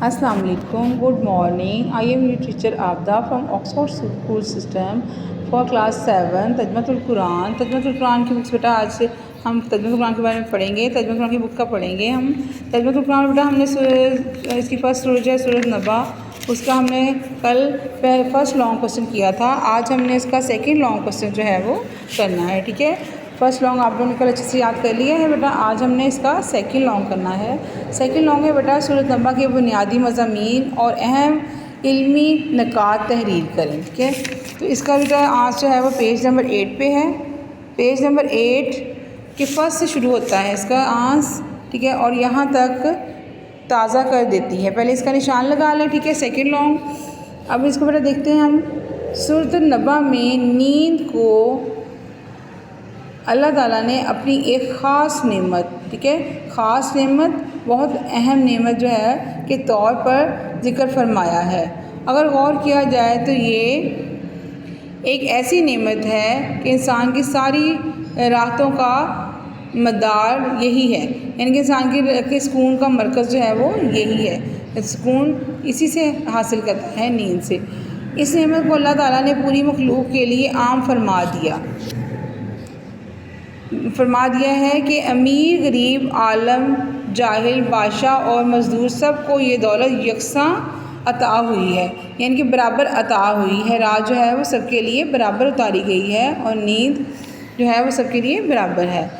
अस्सलाम वालेकुम, good morning. I am your teacher Abida from Oxford school system for class 7 Tarjumatul Quran. Tarjumatul Quran की books बेटा आज से हम तर्जुमतुल कुरान के बारे में पढ़ेंगे। तर्जुमतुल कुरान की बुक का पढ़ेंगे हम। तर्जुमतुल कुरान बेटा हमने इसकी फर्स्ट सूरत है सूरत नबा, उसका हमने कल फर्स्ट लॉन्ग क्वेश्चन किया था। आज हमने इसका सेकंड लॉन्ग क्वेश्चन जो है वो करना है। ठीक है, फर्स्ट लॉन्ग आप लोगों ने कल अच्छे से याद कर लिया है बेटा। आज हमने इसका सेकंड लॉन्ग करना है। सेकंड लॉन्ग है बेटा सूरत नबा के बुनियादी मज़ामीन और अहम इल्मी निकात तहरीर करें। ठीक है, तो इसका बेटा आज जो है वो पेज नंबर 8 पे है। पेज नंबर 8 के फर्स्ट से शुरू होता है इसका आंस। ठीक है, और यहाँ तक ताज़ा कर देती है। पहले इसका निशान लगा लें। ठीक है, सेकंड लॉन्ग। अब इसको बेटा देखते हैं हम। सूरत नबा में नींद को अल्लाह ताला ने अपनी एक ख़ास नेमत, ठीक है, ख़ास नेमत, बहुत अहम नेमत जो है के तौर पर ज़िक्र फरमाया है। अगर गौर किया जाए तो ये एक ऐसी नेमत है कि इंसान की सारी राहतों का मदार यही है, यानी कि इंसान के सुकून का मरकज़ जो है वो यही है। सुकून इसी से हासिल करता है, नींद से। इस नेमत को अल्लाह ताला ने पूरी मखलूक के लिए आम फरमा दिया है कि अमीर, गरीब, आलम, जाहिल, बादशाह और मज़दूर सब को ये दौलत यकसां अता हुई है, यानी कि बराबर अता हुई है। रात जो है वो सबके लिए बराबर उतारी गई है और नींद जो है वो सबके लिए बराबर है।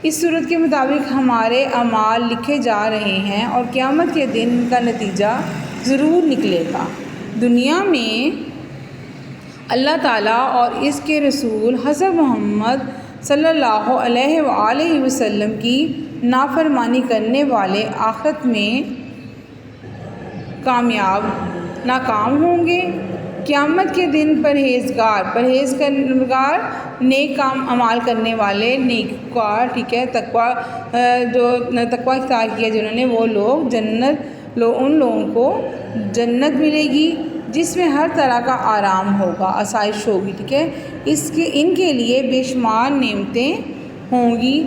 इस सूरत के मुताबिक हमारे अमाल लिखे जा रहे हैं और क़यामत के दिन का नतीजा ज़रूर निकलेगा। दुनिया में अल्लाह ताला और इसके रसूल हज़रत मोहम्मद सल्लल्लाहु अलैहि वसल्लम की नाफरमानी करने वाले आखिरत में नाकाम होंगे। क़यामत के दिन परहेज़गार नेक काम अमाल करने वाले नेककार, ठीक है, तकवा इख्तियार किया जिन्होंने, वो लोग उन लोगों को जन्नत मिलेगी जिसमें हर तरह का आराम होगा, आसाइश होगी। ठीक है, इनके लिए बेशुमार नेमतें होंगी।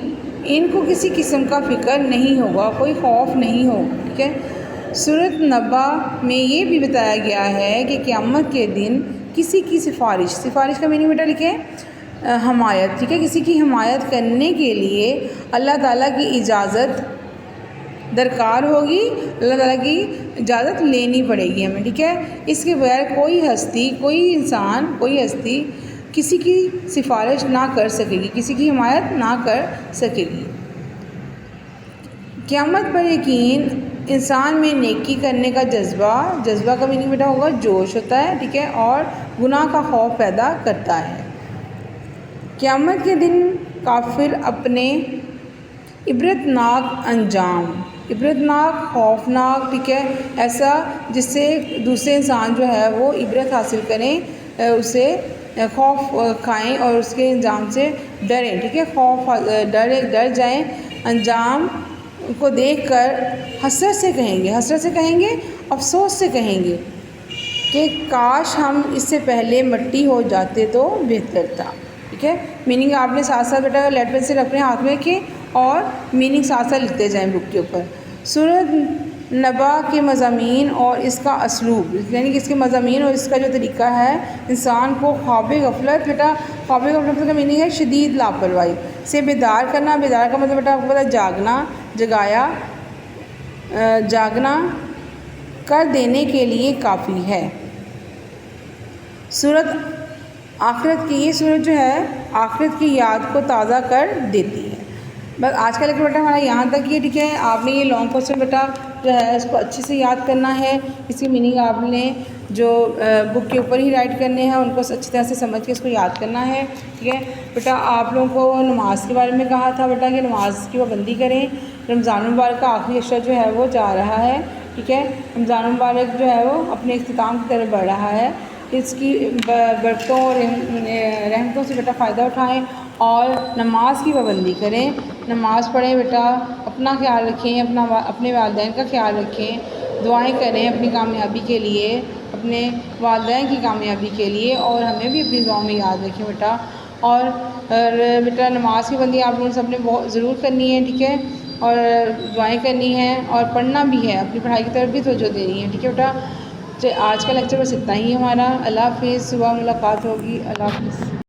इनको किसी किस्म का फ़िक्र नहीं होगा, कोई खौफ नहीं होगा। ठीक है, सूरत नबा में ये भी बताया गया है कि क़यामत के दिन किसी की सिफारिश का मीनिंग बेटा लिखें हमायत। ठीक है, किसी की हमायत करने के लिए अल्लाह ताला की इजाज़त दरकार होगी, अल्लाह ताला की इजाज़त लेनी पड़ेगी हमें। ठीक है, इसके बगैर कोई हस्ती, कोई इंसान, कोई हस्ती किसी की सिफारिश ना कर सकेगी, किसी की हिमायत ना कर सकेगी। क़यामत पर यकीन इंसान में नेकी करने का जज्बा का मीनिंग बेटा होगा जोश होता है। ठीक है, और गुनाह का खौफ पैदा करता है। क़यामत के दिन काफिर अपने इबरतनाक खौफनाक, ठीक है, ऐसा जिससे दूसरे इंसान जो है वो इबरत हासिल करें, उसे खौफ खाएं और उसके अंजाम से डरें। ठीक है, डर जाएं, अंजाम को देखकर हसरत से कहेंगे, अफसोस से कहेंगे कि काश हम इससे पहले मट्टी हो जाते तो बेहतर था। ठीक है, मीनिंग आपने साथ साथ बेटा लेड पेंसिल अपने हाथ में रखें और मीनिंग साथ साथ लिखते जाएं बुक के ऊपर। सूरत नबा के मज़ामीन और इसका असलूब, यानी कि इसके मज़ामीन और इसका जो तरीका है, इंसान को ख्वाब गफलत का मीनिंग है शदीद लापरवाही से बेदार करना। बेदार का मतलब बेटा आपको पता जागना कर देने के लिए काफ़ी है। सूरत आखिरत की, ये सूरत जो है आखिरत की याद को ताज़ा कर देती है। बस आज का लेक्चर बेटा हमारा यहाँ तक ही। ठीक है, आपने ये लॉन्ग क्वेश्चन बेटा जो है इसको अच्छे से याद करना है। इसकी मीनिंग आपने जो बुक के ऊपर ही राइट करने हैं, उनको अच्छी तरह से समझ के इसको याद करना है। ठीक है बेटा, आप लोगों को नमाज के बारे में कहा था बेटा कि नमाज की पाबंदी करें। रमज़ान मुबारक का आखिरी अशरा जो है वो जा रहा है। ठीक है, रमज़ान मुबारक जो है वो अपने इख्तिताम की तरफ बढ़ रहा है। इसकी बरकतों और रहमतों से बेटा फ़ायदा उठाएं और नमाज की पाबंदी करें, नमाज़ पढ़ें बेटा, अपना ख्याल रखें, अपने वालिदैन का ख्याल रखें, दुआएं करें अपनी कामयाबी के लिए, अपने वालिदैन की कामयाबी के लिए, और हमें भी अपनी दुआओं में याद रखें बेटा। और बेटा नमाज की पाबंदी आप लोगों सब ने बहुत ज़रूर करनी है। ठीक है, اور دعائیں کرنی ہیں اور پڑھنا بھی ہے، اپنی پڑھائی کی طرف بھی توجہ دینی ہے، ٹھیک ہے بیٹا؟ آج کا لیکچر بس اتنا ہی ہے ہمارا۔ اللہ حافظ، صبح ملاقات ہوگی، اللہ حافظ۔